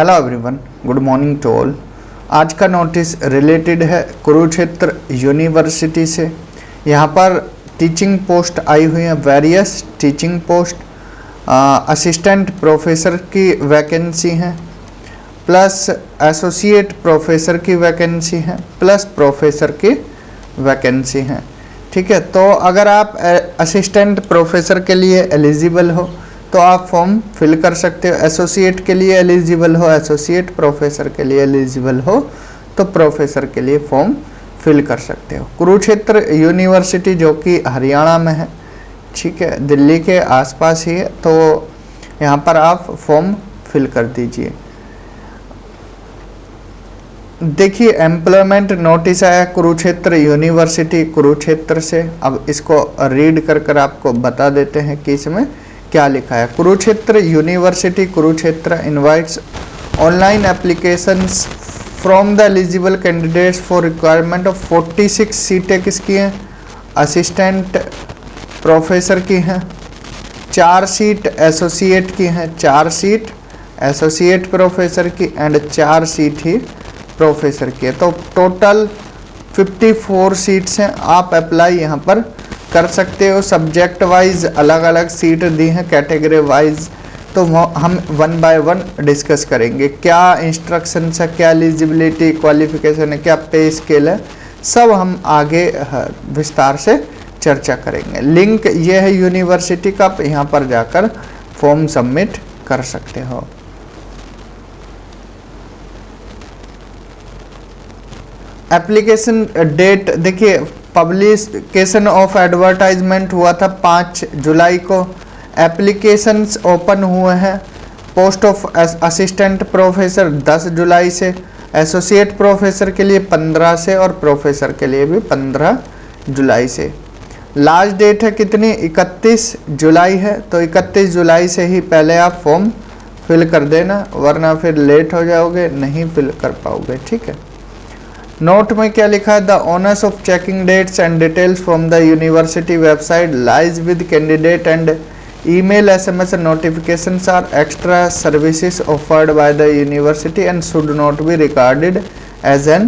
Hello everyone, good morning to all. आज का notice related है कुरुक्षेत्र यूनिवर्सिटी से। यहाँ पर टीचिंग पोस्ट आई हुई हैं, various teaching post, assistant professor की वैकेंसी हैं, प्लस एसोसिएट प्रोफेसर की वैकेंसी हैं, प्लस प्रोफेसर की वैकेंसी हैं। ठीक है, तो अगर आप असिस्टेंट प्रोफेसर के लिए एलिजिबल हो तो आप फॉर्म फिल कर सकते हो, एसोसिएट के लिए एलिजिबल हो, एसोसिएट प्रोफेसर के लिए एलिजिबल हो तो प्रोफेसर के लिए फॉर्म फिल कर सकते हो। कुरुक्षेत्र यूनिवर्सिटी जो कि हरियाणा में है, ठीक है, दिल्ली के आसपास ही है, तो यहाँ पर आप फॉर्म फिल कर दीजिए। देखिए, एम्प्लॉयमेंट नोटिस आया कुरुक्षेत्र यूनिवर्सिटी कुरुक्षेत्र से। अब इसको रीड कर आपको बता देते हैं कि इसमें क्या लिखा है। Kurukshetra university Kurukshetra invites online applications from the eligible candidates for requirement of 46 सीटें किसकी हैं? असिस्टेंट प्रोफेसर की हैं, 4 सीट एसोसिएट की हैं, 4 सीट एसोसिएट प्रोफेसर की एंड 4 सीट ही प्रोफेसर की है। तो टोटल 54 सीट्स हैं। आप अप्लाई यहाँ पर कर सकते हो। सब्जेक्ट वाइज अलग अलग सीट दी हैं, कैटेगरी वाइज, तो हम 1 बाय 1 डिस्कस करेंगे। क्या इंस्ट्रक्शंस है, क्या एलिजिबिलिटी क्वालिफिकेशन है, क्या पे स्केल है, सब हम आगे विस्तार से चर्चा करेंगे। लिंक ये है यूनिवर्सिटी का, आप यहाँ पर जाकर फॉर्म सबमिट कर सकते हो। एप्लीकेशन डेट देखिए, पब्लिकेशन ऑफ एडवर्टाइजमेंट हुआ था 5 जुलाई को। एप्लीकेशंस ओपन हुए हैं पोस्ट ऑफ असिस्टेंट प्रोफेसर 10 जुलाई से, एसोसिएट प्रोफेसर के लिए 15 से और प्रोफेसर के लिए भी 15 जुलाई से। लास्ट डेट है कितनी? 31 जुलाई है। तो 31 जुलाई से ही पहले आप फॉर्म फिल कर देना, वरना फिर लेट हो जाओगे, नहीं फिल कर पाओगे। ठीक है, नोट में क्या लिखा है? The honours of checking dates and details from the university website lies with candidate and email SMS notifications are extra services offered by the university and should not be regarded as an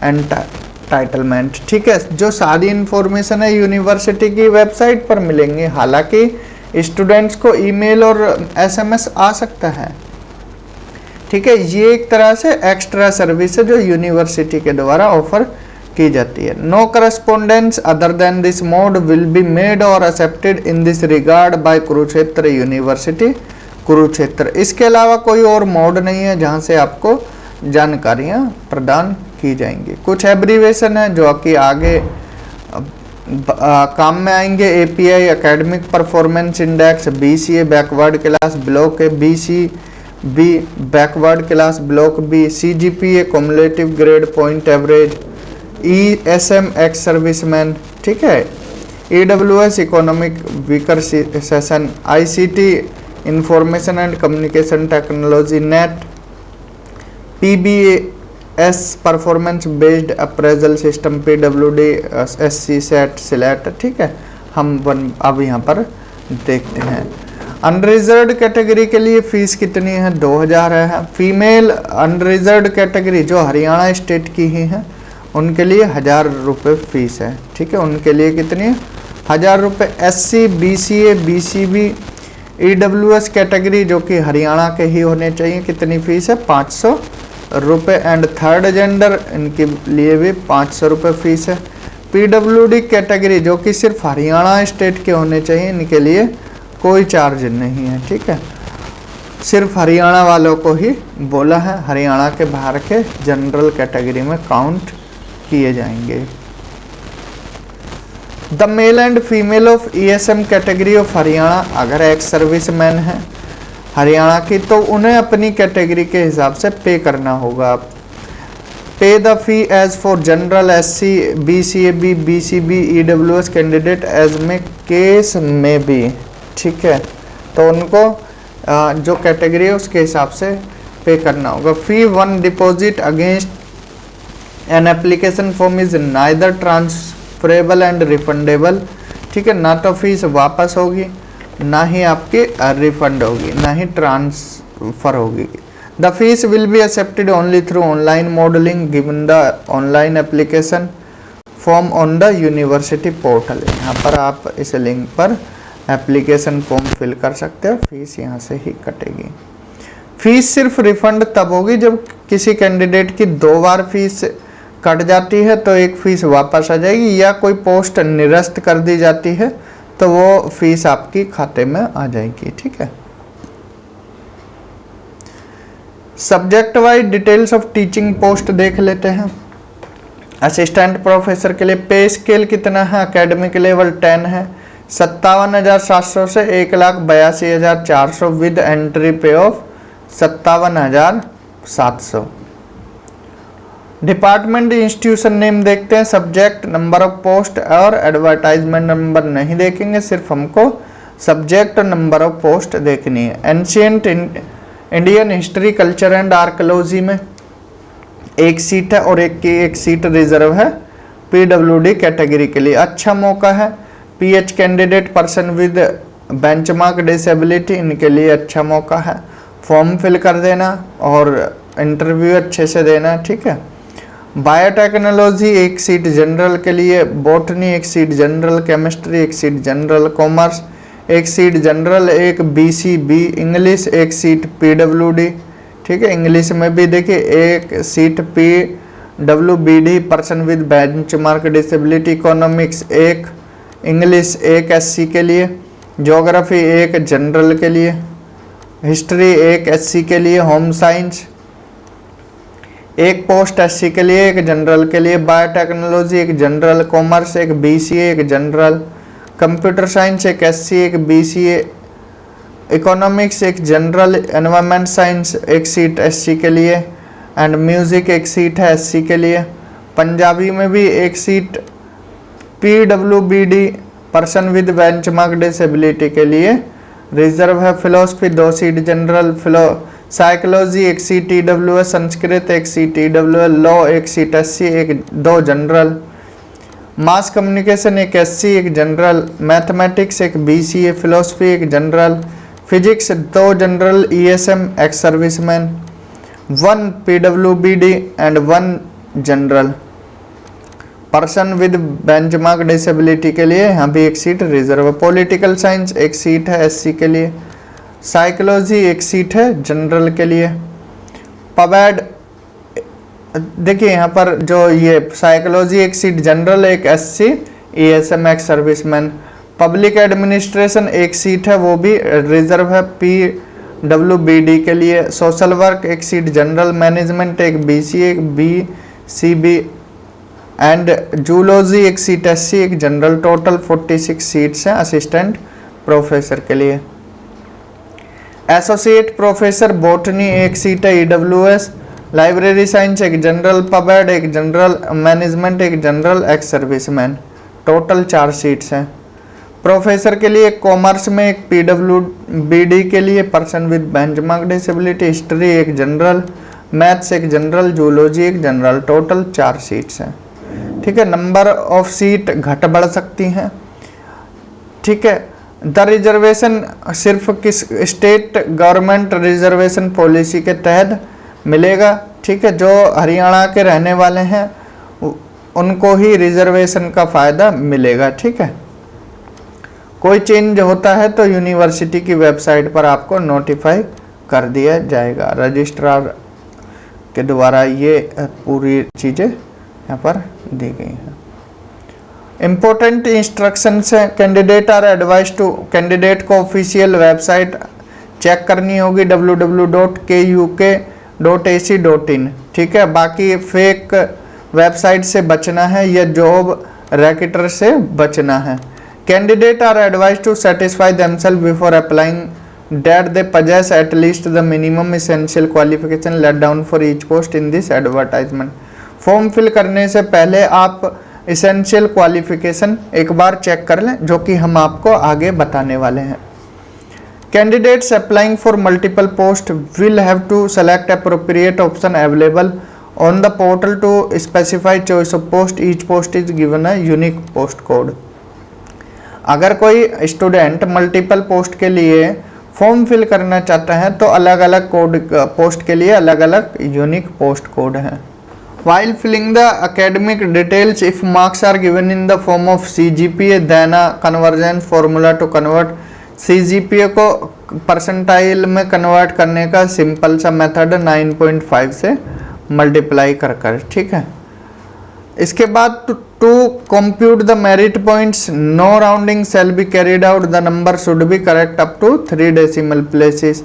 entitlement। ठीक है, जो सारी information है university की website पर मिलेंगी। हालांकि students को ईमेल और SMS आ सकता है। ठीक है, ये एक तरह से एक्स्ट्रा सर्विस है जो यूनिवर्सिटी के द्वारा ऑफर की जाती है। No correspondence other than this mode will be made और accepted in this regard by Kurukshetra university Kurukshetra. इसके अलावा कोई और मोड नहीं है जहां से आपको जानकारियां प्रदान की जाएंगी। कुछ एब्रीवेशन है जो कि आगे काम में आएंगे। API academic performance index, BCA backward class block है, BCB backward class block B, CGPA cumulative grade point average, ESM ex serviceman, ठीक है, EWS economic weaker section, ICT information and communication technology net, PBS performance based appraisal system PWD, SC SET SLET. ठीक है, हम अब यहाँ पर देखते हैं। अनरिजर्व्ड कैटेगरी के लिए फीस कितनी है? 2000 है। फीमेल अनरिजर्व्ड कैटेगरी जो हरियाणा स्टेट की ही है उनके लिए 1000 रुपये फीस है। ठीक है, उनके लिए कितनी? 1000 रुपये। SC BCA BCB EWS category जो कि हरियाणा के ही होने चाहिए, कितनी फीस है? 500 रुपये। एंड थर्ड जेंडर, इनके लिए भी 500 रुपये फीस है। PWD कैटेगरी जो कि सिर्फ हरियाणा स्टेट के होने चाहिए, इनके लिए कोई चार्ज नहीं है। ठीक है, सिर्फ हरियाणा वालों को ही बोला है, हरियाणा के बाहर के जनरल कैटेगरी में काउंट किए जाएंगे। The male and female of ESM category of Haryana, अगर एक्स सर्विसमैन है हरियाणा की तो उन्हें अपनी कैटेगरी के हिसाब से पे करना होगा। Pay the fee as for general SC BCAB BCB EWS candidate as में केस में भी। ठीक है, तो उनको जो कैटेगरी है उसके हिसाब से पे करना होगा। फी 1 deposit against an application form is neither transferable and refundable. ठीक है, ना तो फीस वापस होगी, ना ही आपकी रिफंड होगी, ना ही ट्रांसफ़र होगी। The fees will be accepted only through online modelling given the online application form on the university portal. यहाँ पर आप इस लिंक पर एप्लीकेशन फॉर्म फिल कर सकते हो, फीस यहाँ से ही कटेगी। फीस सिर्फ रिफंड तब होगी जब किसी कैंडिडेट की 2 बार फीस कट जाती है तो एक फीस वापस आ जाएगी, या कोई पोस्ट निरस्त कर दी जाती है तो वो फीस आपकी खाते में आ जाएगी। ठीक है। Subject wise details of teaching post देख लेते हैं। असिस्टेंट प्रोफेसर के लिए पे स्केल कितना है? एकेडमिक लेवल 10 है, 57,700 से 1,82,400 विद एंट्री पे ऑफ 57,700। डिपार्टमेंट इंस्टीट्यूशन नेम देखते हैं, सब्जेक्ट, नंबर ऑफ पोस्ट और एडवर्टाइजमेंट नंबर नहीं देखेंगे, सिर्फ हमको सब्जेक्ट और नंबर ऑफ पोस्ट देखनी है। Ancient Indian history, culture and archaeology में 1 सीट है और एक सीट रिजर्व है पीडब्ल्यूडी कैटेगरी के लिए। अच्छा मौका है। PH candidate, person with benchmark disability, इनके लिए अच्छा मौका है। फॉर्म फिल कर देना और इंटरव्यू अच्छे से देना। ठीक है। बायोटेक्नोलॉजी 1 सीट जनरल के लिए, botany 1 seat general, chemistry 1 seat general, commerce 1 seat general, 1 BCB, English 1 seat PWD. ठीक है। इंग्लिश में भी देखिए 1 seat PWBD, person with benchmark disability. Economics 1, English 1 SC के लिए, ज्योग्राफी 1 जनरल के लिए, हिस्ट्री 1 एससी के लिए, होम साइंस 1 पोस्ट एससी के लिए, 1 जनरल के लिए, biotechnology 1 general, commerce 1 BCA 1 general, computer science 1 SC 1 BCA, economics 1 general, environment science 1 seat SC के लिए एंड म्यूजिक 1 सीट है एससी के लिए। पंजाबी में भी 1 seat PWBD, person with benchmark disability के लिए रिजर्व है। Philosophy 2 seat general, psychology 1 seat EWS, Sanskrit 1 seat EWS, law 1 seat SC 2 general, mass communication 1 SC 1 general, mathematics 1 BCA, philosophy 1 general, physics 2 general, ESM ex serviceman 1 PWBD and 1 general. Person with benchmark disability के लिए यहाँ भी 1 seat reserve है। Political science 1 seat है SC के लिए, psychology 1 seat है general के लिए। पबैड देखिए यहाँ पर जो ये psychology 1 seat general, 1 SC, ESM ex serviceman. Public administration 1 seat है, वो भी रिजर्व है पीडब्ल्यूबीडी के लिए। Social work 1 seat general, management 1 BCA 1 BCB and zoology 1 seat SC 1 general. Total 46 seats हैं असिस्टेंट प्रोफेसर के लिए। एसोसिएट प्रोफेसर बॉटनी 1 सीट है ईडब्ल्यूएस, लाइब्रेरी साइंस 1 जनरल, पबैड 1 general, management 1 general, ex serviceman. Total 4 seats हैं। Professor के लिए commerce में 1 PWBD के लिए, person with benchmark disability, history 1 general, maths 1 general, zoology 1 general. Total 4 seats हैं। ठीक है। नंबर ऑफ सीट घट बढ़ सकती हैं। ठीक है। द रिजर्वेशन सिर्फ किस स्टेट गवर्नमेंट रिजर्वेशन पॉलिसी के तहत मिलेगा। ठीक है। जो हरियाणा के रहने वाले हैं उनको ही रिजर्वेशन का फ़ायदा मिलेगा। ठीक है। कोई चेंज होता है तो यूनिवर्सिटी की वेबसाइट पर आपको नोटिफाई कर दिया जाएगा। रजिस्ट्रार के द्वारा ये पूरी चीज़ें यहाँ पर दी गई हैं। इम्पोर्टेंट इंस्ट्रक्शंस हैं। Candidate are advise to, candidate को ऑफिशियल वेबसाइट चेक करनी होगी www.kuk.ac.in। ठीक है। बाकी फेक वेबसाइट से बचना है या जॉब रैकेटर से बचना है। Candidate are advise to satisfy themselves before applying that they possess at least the minimum essential qualification let down for each post in this advertisement। Form fill करने से पहले आप essential qualification एक बार चेक कर लें, जो कि हम आपको आगे बताने वाले हैं। Candidates applying for multiple post will have to select appropriate option available on the portal to specify choice of post। Each post is given a unique post code। अगर कोई स्टूडेंट मल्टीपल पोस्ट के लिए form fill करना चाहते हैं तो अलग अलग कोड पोस्ट के लिए अलग अलग यूनिक पोस्ट कोड हैं। While filling the academic details, if marks are given in the form of CGPA, then a conversion formula to convert CGPA को परसेंटाइल में कन्वर्ट करने का सिंपल सा मेथड 9.5 से मल्टीप्लाई कर कर, ठीक है। इसके बाद to compute the merit points, no rounding shall be carried out, the number should be correct up to 3 decimal places.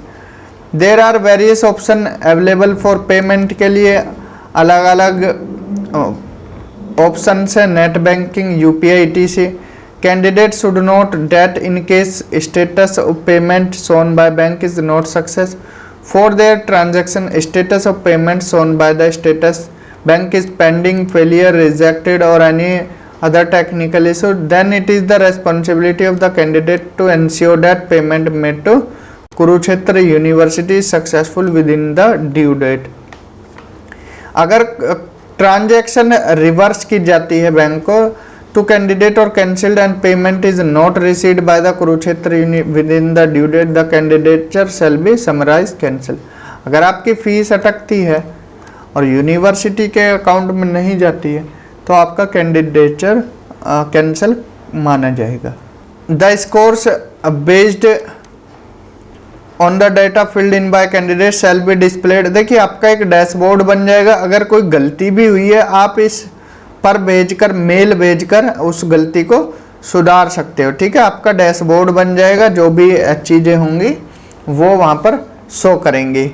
There are various option available for payment के लिए अलग अलग ऑप्शन है, net banking, UPI, etc. Candidate should note that in case status of payment shown by bank is not success for their transaction, status of payment shown by the status bank is pending, failure, rejected और any other technical issue, then it is the responsibility of the candidate to ensure that payment made to Kurukshetra university successful within the due date. अगर transaction reverse की जाती है bank को to candidate और cancelled and payment is not received by the Kurukshetra within the due date, the candidature shall be summarily cancel. अगर आपकी fees अटकती है और यूनिवर्सिटी के अकाउंट में नहीं जाती है तो आपका कैंडिडेचर कैंसिल माना जाएगा। The scores based on the data filled in by candidate shall be displayed. देखिए आपका एक डैशबोर्ड बन जाएगा, अगर कोई गलती भी हुई है आप इस पर भेजकर, मेल भेजकर उस गलती को सुधार सकते हो, ठीक है। आपका डैशबोर्ड बन जाएगा, जो भी चीज़ें होंगी वो वहाँ पर शो करेंगी।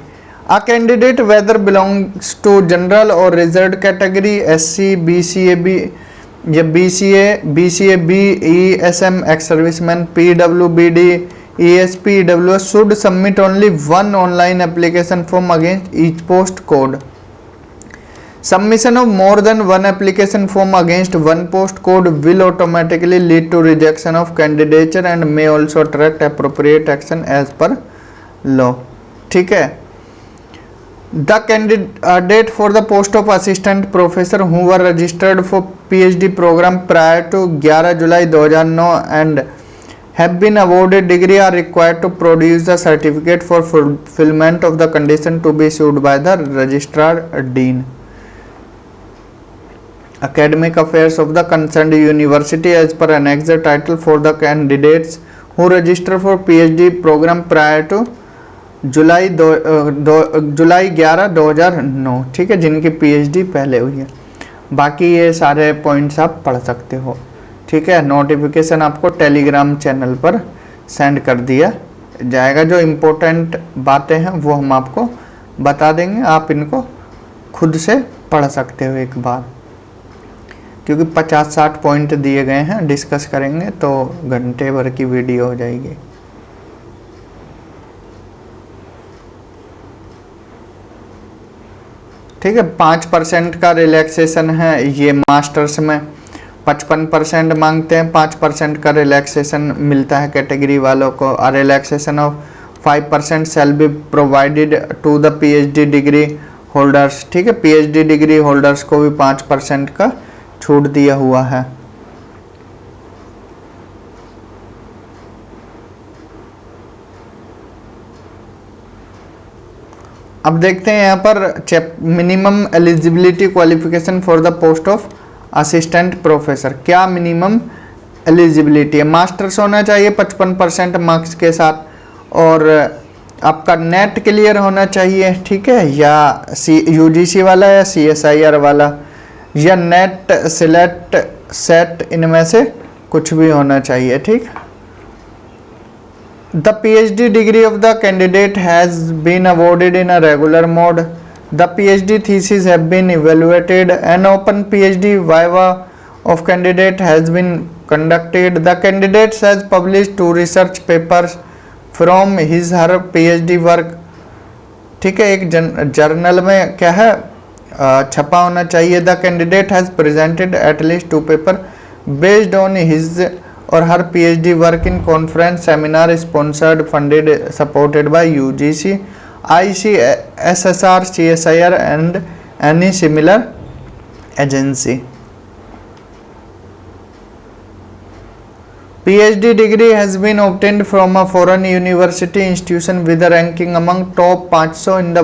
A candidate whether belongs to general और reserve category, SC, BCA B या BCA B, ESM, ex serviceman, PWBD, ESP, EWS should submit only one online application form against each post code. Submission of more than one application form against one post code will automatically lead to rejection of candidature and may also attract appropriate action as per law, ठीक है। The candidate for the post of assistant professor who were registered for PhD program prior to 11 July 2009 and have been awarded degree are required to produce the certificate for fulfillment of the condition to be issued by the registrar dean. Academic affairs of the concerned university as per annexed title for the candidates who register for PhD program prior to जुलाई 11 2009, ठीक है, जिनकी PhD पहले हुई है। बाकी ये सारे points आप पढ़ सकते हो, ठीक है। नोटिफिकेशन आपको टेलीग्राम चैनल पर सेंड कर दिया जाएगा। जो इम्पोर्टेंट बातें हैं वो हम आपको बता देंगे, आप इनको खुद से पढ़ सकते हो एक बार, क्योंकि 50-60 पॉइंट दिए गए हैं, डिस्कस करेंगे तो घंटे भर की वीडियो हो जाएगी। ठीक है, 5% का रिलैक्सेशन है ये मास्टर्स में, 55% मांगते हैं, 5% का रिलैक्सेशन मिलता है कैटेगरी वालों को। और relaxation of 5% shall be provided to the PhD degree holders, ठीक है। PhD डिग्री होल्डर्स को भी 5% का छूट दिया हुआ है। अब देखते हैं यहाँ पर minimum eligibility qualification for the post of assistant professor. क्या मिनिमम एलिजिबिलिटी है? मास्टर्स होना चाहिए 55% मार्क्स के साथ, और आपका नेट क्लियर होना चाहिए, ठीक है, या UGC वाला या CSIR वाला या नेट सिलेक्ट सेट, इनमें से कुछ भी होना चाहिए, ठीक। The PhD degree of the candidate has been awarded in a regular mode. The PhD thesis have been evaluated. An open PhD viva of candidate has been conducted. The candidate has published 2 research papers from his her PhD work, ठीक है। एक journal में क्या है छपा होना चाहिए। The candidate has presented at least 2 papers based on his और हर PhD work in conference seminar sponsored funded supported by UGC, ICSSR, CSIR and any similar agency. PhD degree has been obtained from a foreign university institution with a ranking among top 500 in the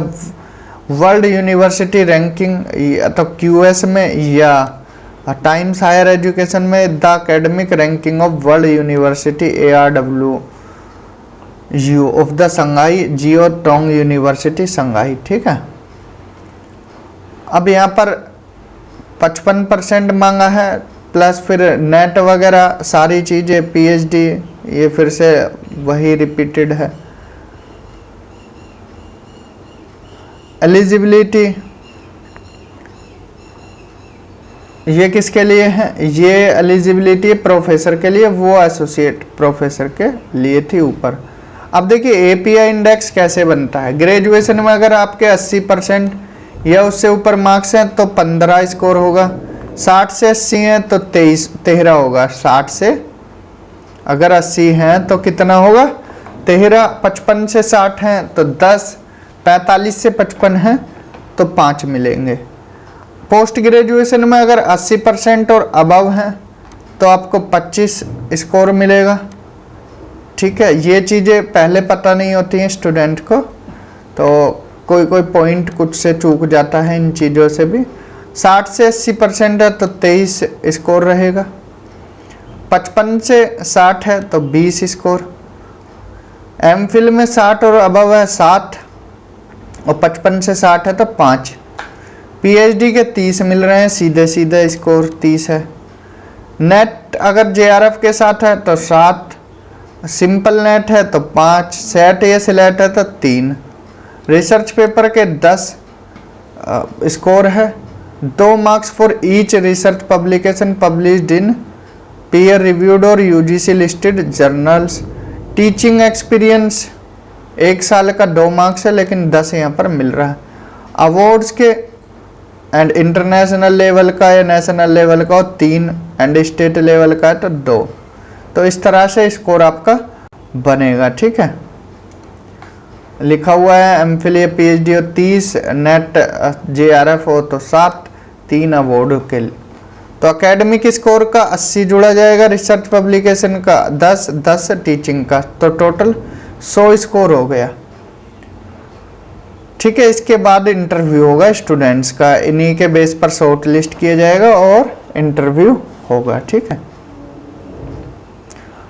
world university ranking, या तो QS में या Times Higher Education में the Academic Ranking of World University ARWU of the Shanghai Jiao Tong University Shanghai. ठीक है, अब यहाँ पर 55% मांगा है, प्लस फिर नेट वगैरह सारी चीज़ें, PhD ये फिर से वही रिपीटेड है। एलिजिबिलिटी ये किसके लिए है? ये एलिजिबिलिटी प्रोफेसर के लिए, वो एसोसिएट प्रोफेसर के लिए थी ऊपर। अब देखिए API इंडेक्स कैसे बनता है। ग्रेजुएशन में अगर आपके 80% या उससे ऊपर मार्क्स हैं तो 15 स्कोर होगा, 60 से 80 हैं तो 13 होगा। 60 से अगर 80 हैं तो कितना होगा? 13। 55 से 60 हैं तो 10, 45 से 55 हैं तो 5 मिलेंगे। पोस्ट ग्रेजुएशन में अगर 80% और अबव हैं तो आपको 25 स्कोर मिलेगा। ठीक है, ये चीज़ें पहले पता नहीं होती हैं स्टूडेंट को, तो कोई पॉइंट कुछ से चूक जाता है इन चीज़ों से भी। 60 से 80% है तो 23 स्कोर रहेगा, 55 से 60 है तो 20 स्कोर, MPhil में 60 और अबव है 7 और 55 से 60 है तो 5। PhD के 30 मिल रहे हैं, सीधे सीधे स्कोर 30 है। नेट अगर JRF के साथ है तो 7, सिंपल नेट है तो 5, सेट या सिलेट है तो 3। रिसर्च पेपर के 10 स्कोर है, 2 marks for each research publication published in peer reviewed और UGC listed journals. Teaching experience 1 साल का 2 मार्क्स है, लेकिन 10 यहाँ पर मिल रहा है। अवार्ड्स के एंड इंटरनेशनल लेवल का या नेशनल लेवल का 3 एंड स्टेट लेवल का है तो 2। तो इस तरह से स्कोर आपका बनेगा। ठीक है, लिखा हुआ है MPhil या PhD हो 30, नेट JRF हो तो 7, 3 अवार्ड के लिए। तो एकेडमिक स्कोर का 80 जोड़ा जाएगा, रिसर्च पब्लिकेशन का 10, 10 टीचिंग का, तो टोटल 100 स्कोर हो गया। ठीक है, इसके बाद इंटरव्यू होगा स्टूडेंट्स का, इन्हीं के बेस पर शॉर्ट लिस्ट किया जाएगा और इंटरव्यू होगा। ठीक है,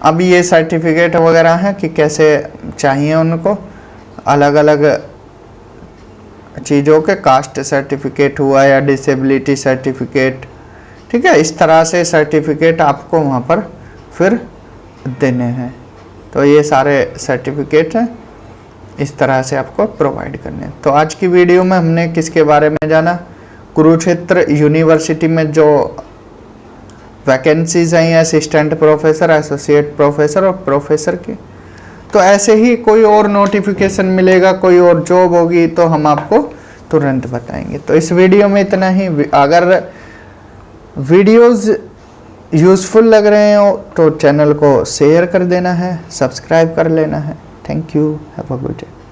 अब ये सर्टिफिकेट वगैरह हैं कि कैसे चाहिए उनको, अलग अलग चीज़ों के, कास्ट सर्टिफिकेट हुआ या डिसेबिलिटी सर्टिफिकेट। ठीक है, इस तरह से सर्टिफिकेट आपको वहाँ पर फिर देने हैं। तो ये सारे सर्टिफिकेट हैं, इस तरह से आपको प्रोवाइड करने हैं। तो आज की वीडियो में हमने किसके बारे में जाना? कुरुक्षेत्र यूनिवर्सिटी में जो वैकेंसीज आई हैं असिस्टेंट प्रोफेसर, एसोसिएट प्रोफेसर और प्रोफेसर की। तो ऐसे ही कोई और नोटिफिकेशन मिलेगा, कोई और जॉब होगी तो हम आपको तुरंत बताएंगे। तो इस वीडियो में इतना ही। अगर वीडियोस यूज़फुल लग रहे हो तो चैनल को शेयर कर देना है, सब्सक्राइब कर लेना है। Thank you, have a good day.